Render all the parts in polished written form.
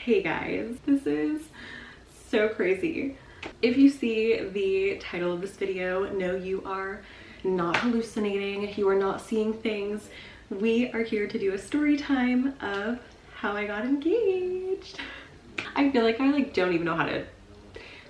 Hey guys, this is so crazy. If you see the title of this video, no, you are not hallucinating. You are not seeing things. We are here to do a story time of how I got engaged. I feel like I don't even know how to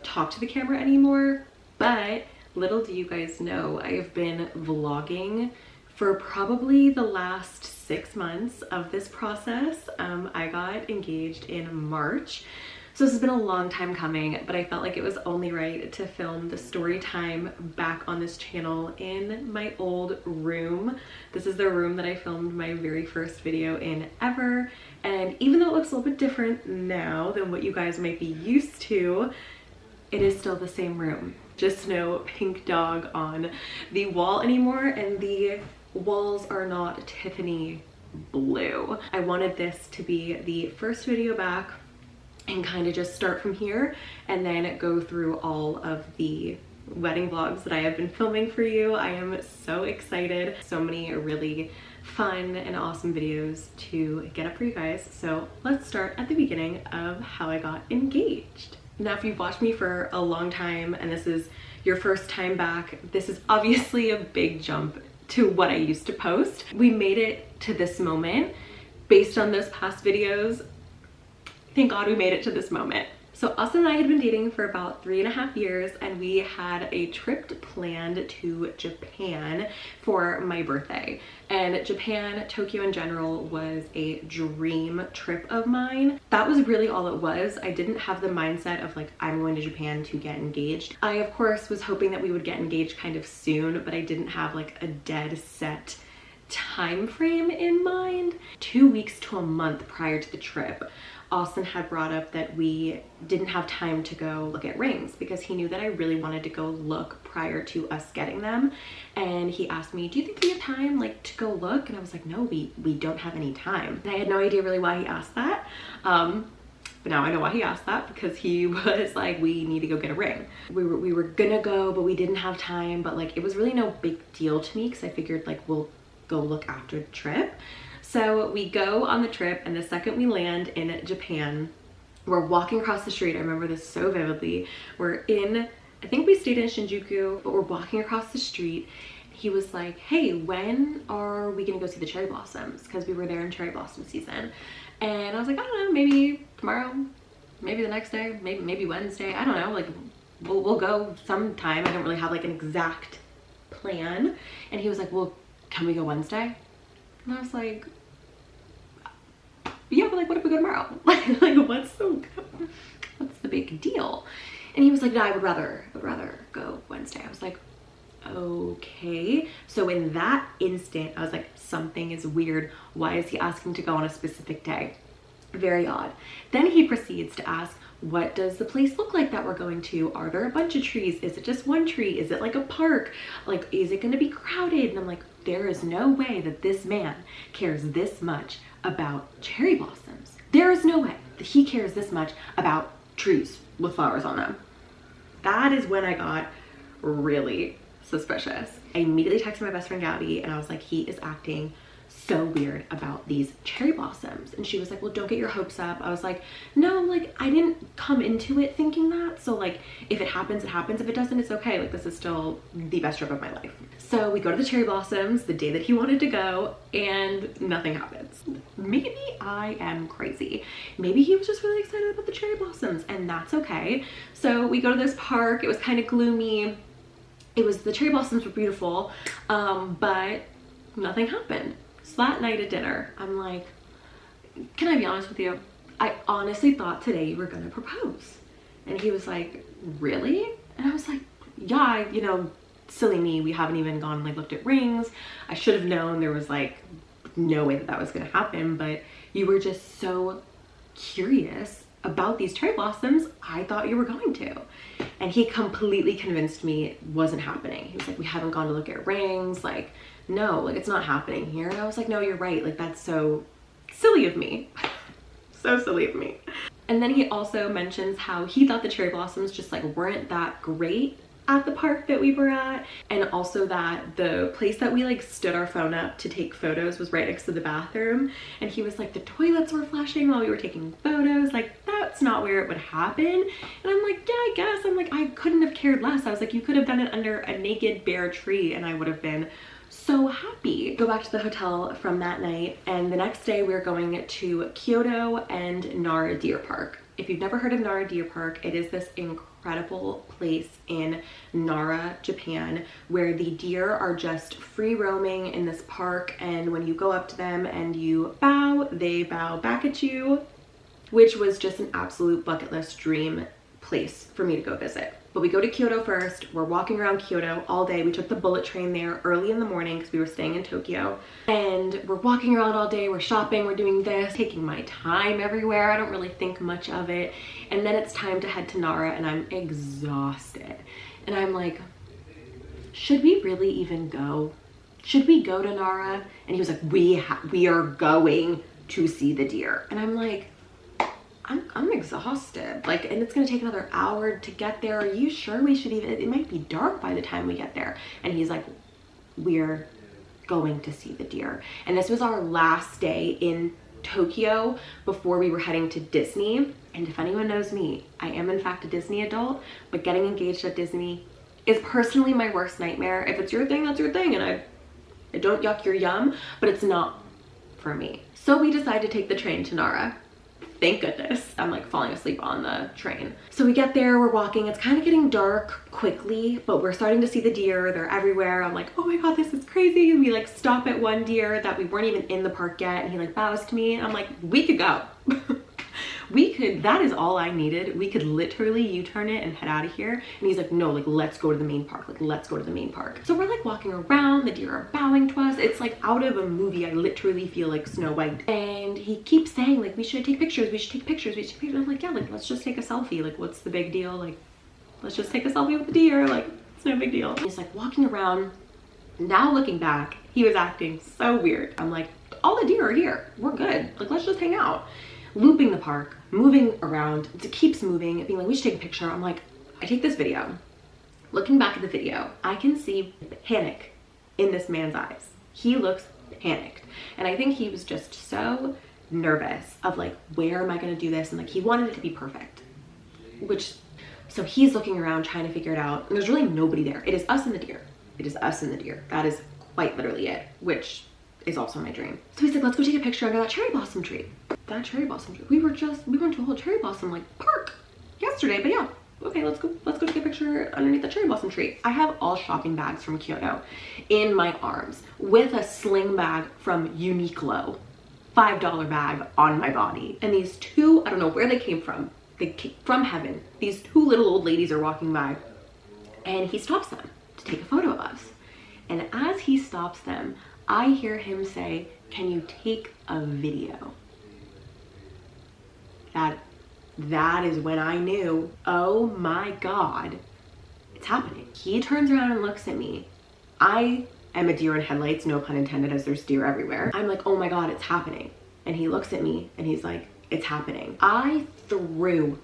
talk to the camera anymore, but little do you guys know, I have been vlogging for probably the last 6 months of this process. I got engaged in March. So this has been a long time coming, but I felt like it was only right to film the story time back on this channel in my old room. This is the room that I filmed my very first video in ever. And even though it looks a little bit different now than what you guys might be used to, it is still the same room. Just no pink dog on the wall anymore, and the walls are not Tiffany blue. I wanted this to be the first video back and kind of just start from here and then go through all of the wedding vlogs that I have been filming for you. I am so excited. So many really fun and awesome videos to get up for you guys. So let's start at the beginning of how I got engaged. Now, if you've watched me for a long time and this is your first time back, this is obviously a big jump to what I used to post. We made it to this moment based on those past videos. Thank God we made it to this moment. So Austin and I had been dating for about 3.5 years, and we had a trip planned to Japan for my birthday. And Japan, Tokyo in general, was a dream trip of mine. That was really all it was. I didn't have the mindset of I'm going to Japan to get engaged. I of course was hoping that we would get engaged kind of soon, but I didn't have a dead set time frame in mind. 2 weeks to a month prior to the trip, Austin had brought up that we didn't have time to go look at rings because he knew that I really wanted to go look prior to us getting them. And he asked me, do you think we have time to go look? And I was like, no, we don't have any time. And I had no idea really why he asked that. But now I know why he asked that, because he was like, we need to go get a ring. We were gonna go, but we didn't have time. But it was really no big deal to me because I figured we'll go look after the trip. So we go on the trip, and the second we land in Japan, we're walking across the street. I remember this so vividly. We're in, I think we stayed in Shinjuku, but we're walking across the street. He was like, hey, when are we gonna go see the cherry blossoms? Because we were there in cherry blossom season. And I was like, I don't know, maybe tomorrow, maybe the next day, maybe Wednesday. I don't know, we'll go sometime. I don't really have an exact plan. And he was like, well, can we go Wednesday? And I was like, yeah, but what if we go tomorrow? What's the big deal? And he was like, no, I would rather go Wednesday. I was like, okay. So in that instant, I was like, something is weird. Why is he asking to go on a specific day? Very odd. Then he proceeds to ask, what does the place look like that we're going to? Are there a bunch of trees? Is it just one tree? Is it a park? Is it going to be crowded? And I'm like, there is no way that this man cares this much about cherry blossoms. There is no way that he cares this much about trees with flowers on them. That is when I got really suspicious. I immediately texted my best friend Gabby, and I was like, he is acting so weird about these cherry blossoms. And she was like, well, don't get your hopes up. I was like, no, I didn't come into it thinking that. So if it happens, it happens. If it doesn't, it's okay. This is still the best trip of my life. So we go to the cherry blossoms the day that he wanted to go, and nothing happens. Maybe I am crazy. Maybe he was just really excited about the cherry blossoms, and that's okay. So we go to this park. It was kind of gloomy. The cherry blossoms were beautiful, but nothing happened. So that night at dinner, I'm like, can I be honest with you? I honestly thought today you were gonna propose. And he was like, really? And I was like, yeah, silly me, we haven't even gone looked at rings. I should have known there was no way that was gonna happen, but you were just so curious about these cherry blossoms, I thought you were going to. And he completely convinced me it wasn't happening. He was like, we haven't gone to look at rings, no, it's not happening here. And I was like, no, you're right. That's so silly of me. So silly of me. And then he also mentions how he thought the cherry blossoms just weren't that great at the park that we were at, and also that the place that we like stood our phone up to take photos was right next to the bathroom, and he was like, the toilets were flushing while we were taking photos, like that's not where it would happen. And I'm like, yeah, I guess. I'm like, I couldn't have cared less. I was like, you could have done it under a naked bare tree and I would have been so happy. Go back to the hotel from that night, and the next day we were going to Kyoto and Nara Deer Park. If you've never heard of Nara Deer Park, it is this incredible place in Nara, Japan, where the deer are just free roaming in this park, and when you go up to them and you bow, they bow back at you, which was just an absolute bucket list dream place for me to go visit. But we go to Kyoto first. We're walking around Kyoto all day. We took the bullet train there early in the morning because we were staying in Tokyo. And we're walking around all day. We're shopping. We're doing this, taking my time everywhere. I don't really think much of it. And then it's time to head to Nara, and I'm exhausted. And I'm like, should we really even go? Should we go to Nara? And he was like, we are going to see the deer. And I'm like, I'm exhausted, like, and it's gonna take another hour to get there. Are you sure we should even, it might be dark by the time we get there? And he's like, we're going to see the deer. And this was our last day in Tokyo before we were heading to Disney. And if anyone knows me, I am in fact a Disney adult, but getting engaged at Disney is personally my worst nightmare. If it's your thing, that's your thing, and I don't yuck your yum, but it's not for me. So we decided to take the train to Nara. Thank goodness. I'm like falling asleep on the train. So we get there, we're walking, it's kind of getting dark quickly, but we're starting to see the deer. They're everywhere. I'm like, oh my God, this is crazy. And we like stop at one deer that we weren't even in the park yet, and he like bows to me, and I'm like, we could go. We could, that is all I needed. We could literally U-turn it and head out of here. And he's like, no, like, let's go to the main park. Like, let's go to the main park. So we're like walking around, the deer are bowing to us. It's like out of a movie. I literally feel like Snow White. And he keeps saying like, we should take pictures, we should take pictures, we should take pictures. I'm like, yeah, like, let's just take a selfie. Like, what's the big deal? Like, let's just take a selfie with the deer. Like, it's no big deal. He's like walking around. Now looking back, he was acting so weird. I'm like, all the deer are here. We're good. Like, let's just hang out. Looping the park, moving around, it keeps moving, being like, we should take a picture. I'm like, I take this video. Looking back at the video, I can see panic in this man's eyes. He looks panicked. And I think he was just so nervous of like, where am I gonna do this? And like, he wanted it to be perfect, so he's looking around trying to figure it out. And there's really nobody there. It is us and the deer. It is us and the deer. That is quite literally it, which is also my dream. So he's like, let's go take a picture under that cherry blossom tree. That cherry blossom tree. We went to a whole cherry blossom like park yesterday, but yeah. Okay, let's go take a picture underneath the cherry blossom tree. I have all shopping bags from Kyoto in my arms with a sling bag from Uniqlo, $5 bag on my body. And these two, I don't know where they came from. They came from heaven. These two little old ladies are walking by, and he stops them to take a photo of us. And as he stops them, I hear him say, can you take a video? That is when I knew, oh my God, it's happening. He turns around and looks at me. I am a deer in headlights, no pun intended, as there's deer everywhere. I'm like, oh my God, it's happening. And he looks at me and he's like, it's happening. I threw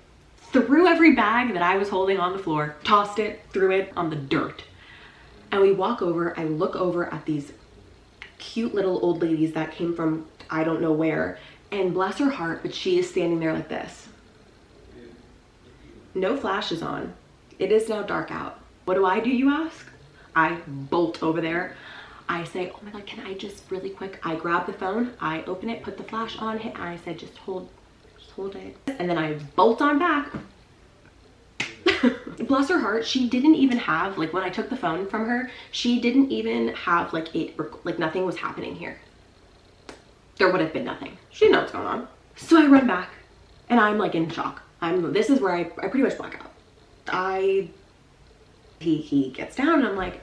every bag that I was holding on the floor, tossed it, threw it on the dirt. And we walk over, I look over at these cute little old ladies that came from I don't know where, and bless her heart, but she is standing there like this. No flashes on. It is now dark out. What do, you ask? I bolt over there. I say, oh my God, can I just really quick? I grab the phone, I open it, put the flash on, and I said, just hold it. And then I bolt on back. Bless her heart, she didn't even have, like when I took the phone from her, she didn't even have like nothing was happening here. There would have been nothing. She didn't know what's going on. So I run back and I'm like in shock. This is where I pretty much black out. He gets down and I'm like,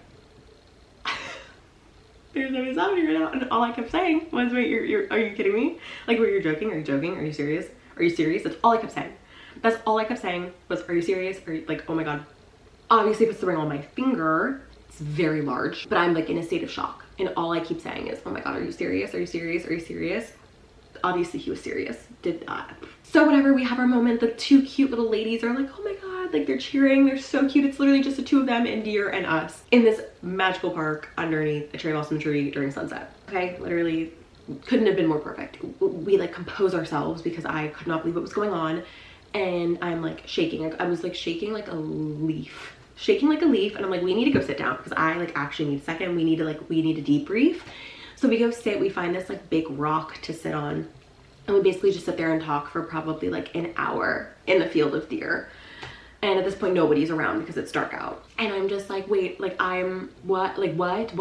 there's no happening right now. And all I kept saying was, wait, are you kidding me? Like, were you joking? Are you joking? Are you serious? Are you serious? That's all I kept saying. That's all I kept saying was, are you serious? Are you like, oh my God. Obviously puts the ring on my finger. It's very large, but I'm like in a state of shock. And all I keep saying is, oh my God, are you serious? Are you serious? Are you serious? obviously he was serious, did that. So whatever, we have our moment. The two cute little ladies are like, oh my god, like they're cheering, they're so cute. It's literally just the two of them and deer and us in this magical park underneath a cherry blossom tree during sunset. Okay, literally couldn't have been more perfect. We like compose ourselves because I could not believe what was going on, and I'm like shaking. I was like shaking like a leaf. Shaking like a leaf, and I'm like, we need to go sit down because I like actually need a second. We need to debrief. So we go sit, we find this like big rock to sit on, and we basically just sit there and talk for probably like an hour in the field of deer. And at this point nobody's around because it's dark out, and I'm just like, wait, like I'm what, like what?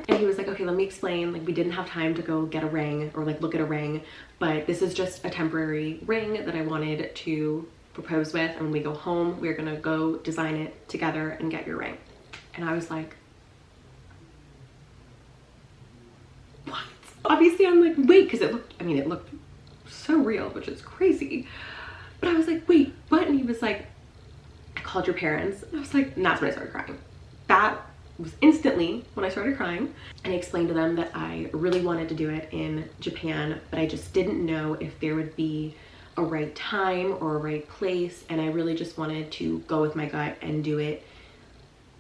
And he was like, okay, let me explain. Like we didn't have time to go get a ring or like look at a ring, but this is just a temporary ring that I wanted to propose with, and when we go home we're gonna go design it together and get your ring. And I was like, what? Obviously I'm like, wait, because it looked so real, which is crazy, but I was like, wait, what? And he was like, I called your parents. And I was like, and that's when I started crying. That was instantly when I started crying. And I explained to them that I really wanted to do it in Japan, but I just didn't know if there would be a right time or a right place, and I really just wanted to go with my gut and do it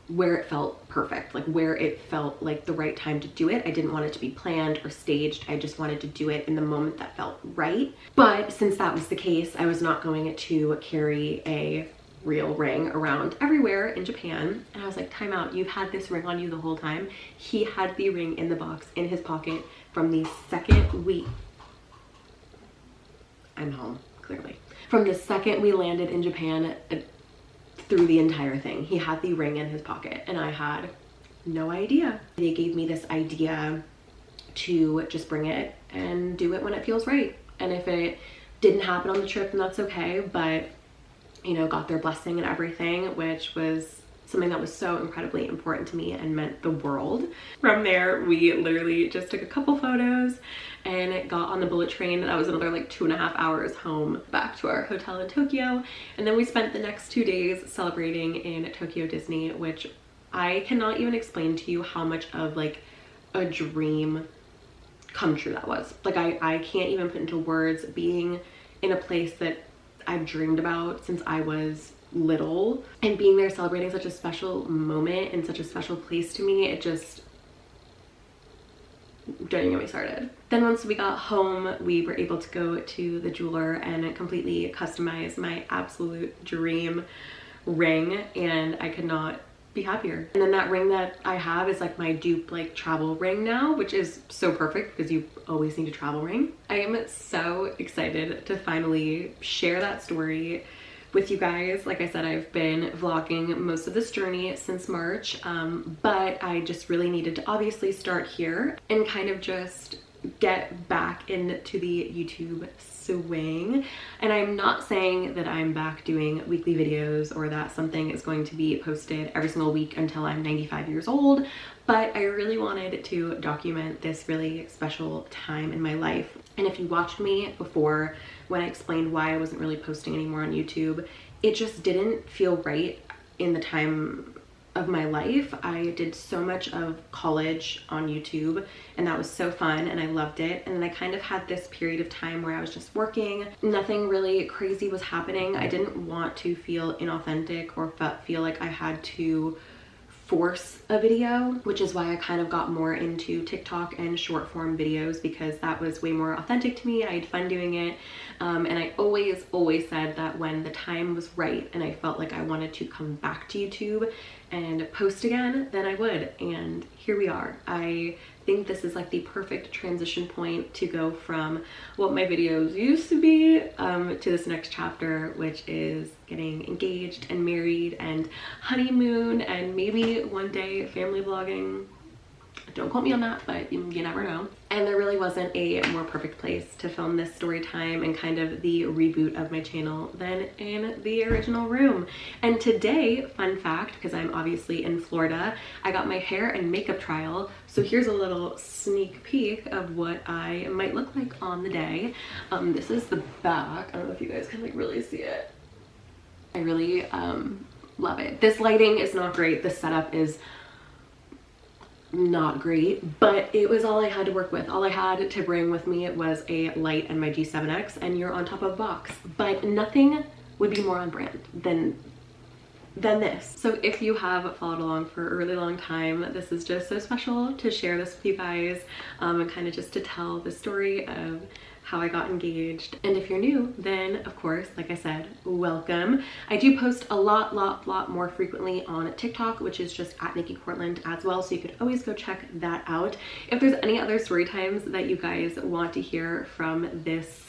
where it felt perfect, like where it felt like the right time to do it. I didn't want it to be planned or staged. I just wanted to do it in the moment that felt right. But since that was the case, I was not going to carry a real ring around everywhere in Japan. And I was like, time out, you've had this ring on you the whole time. He had the ring in the box in his pocket from the second we I'm home, clearly. From the second we landed in Japan, through the entire thing, he had the ring in his pocket, and I had no idea. They gave me this idea to just bring it and do it when it feels right. And if it didn't happen on the trip, then that's okay, but you know, got their blessing and everything, which was something that was so incredibly important to me and meant the world. From there, we literally just took a couple photos and got on the bullet train. That was another like 2.5 hours home back to our hotel in Tokyo. And then we spent the next 2 days celebrating in Tokyo Disney, which I cannot even explain to you how much of like a dream come true that was. Like I can't even put into words being in a place that I've dreamed about since I was little, and being there celebrating such a special moment in such a special place to me. It just, don't even get me started. Then once we got home, we were able to go to the jeweler and completely customize my absolute dream ring, and I could not be happier. And then that ring that I have is like my dupe like travel ring now, which is so perfect because you always need a travel ring. I am so excited to finally share that story with you guys. Like I said, I've been vlogging most of this journey since March, but I just really needed to obviously start here and kind of just get back into the YouTube swing. And I'm not saying that I'm back doing weekly videos or that something is going to be posted every single week until I'm 95 years old, but I really wanted to document this really special time in my life. And if you watched me before when I explained why I wasn't really posting anymore on YouTube, it just didn't feel right in the time of my life. I did so much of college on YouTube, and that was so fun and I loved it. And then I kind of had this period of time where I was just working. Nothing really crazy was happening. I didn't want to feel inauthentic or feel like I had to force a video, which is why I kind of got more into TikTok and short form videos, because that was way more authentic to me. I had fun doing it. And I always said that when the time was right and I felt like I wanted to come back to YouTube and post again, then I would. And here we are. I think this is like the perfect transition point to go from what my videos used to be to this next chapter, which is getting engaged and married and honeymoon and maybe one day family vlogging. Don't quote me on that, but you never know. And there really wasn't a more perfect place to film this story time and kind of the reboot of my channel than in the original room. And today, fun fact, because I'm obviously in Florida, I got my hair and makeup trial. So here's a little sneak peek of what I might look like on the day. This is the back. I don't know if you guys can like really see it. I really love it. This lighting is not great. The setup is not great, but it was all I had to work with. All I had to bring with me was a light and my G7X, and you're on top of a box. But nothing would be more on brand than this. So if you have followed along for a really long time, this is just so special to share this with you guys, and kind of just to tell the story of how I got engaged. And if you're new, then of course, like I said, welcome. I do post a lot more frequently on TikTok, which is just at Nikki Cortland as well, so you could always go check that out. If there's any other story times that you guys want to hear from this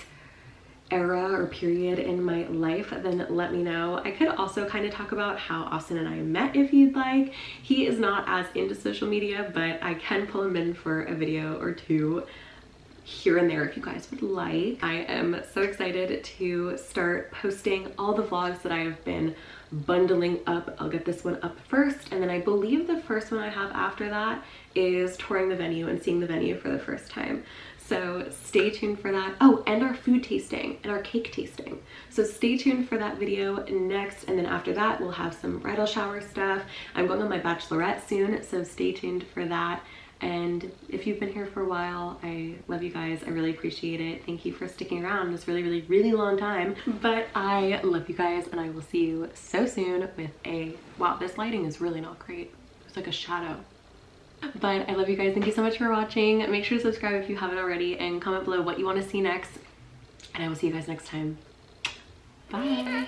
era or period in my life, then let me know. I could also kind of talk about how Austin and I met if you'd like. He is not as into social media, but I can pull him in for a video or two here and there if you guys would like. I am so excited to start posting all the vlogs that I have been bundling up. I'll get this one up first, and then I believe the first one I have after that is touring the venue and seeing the venue for the first time. So stay tuned for that. Oh, and our food tasting and our cake tasting. So stay tuned for that video next, and then after that we'll have some bridal shower stuff. I'm going on my bachelorette soon, so stay tuned for that. And if you've been here for a while, I love you guys. I really appreciate it. Thank you for sticking around this really long time. But I love you guys, and I will see you so soon with a, wow, this lighting is really not great. It's like a shadow. But I love you guys. Thank you so much for watching. Make sure to subscribe if you haven't already, and comment below what you want to see next. And I will see you guys next time. Bye.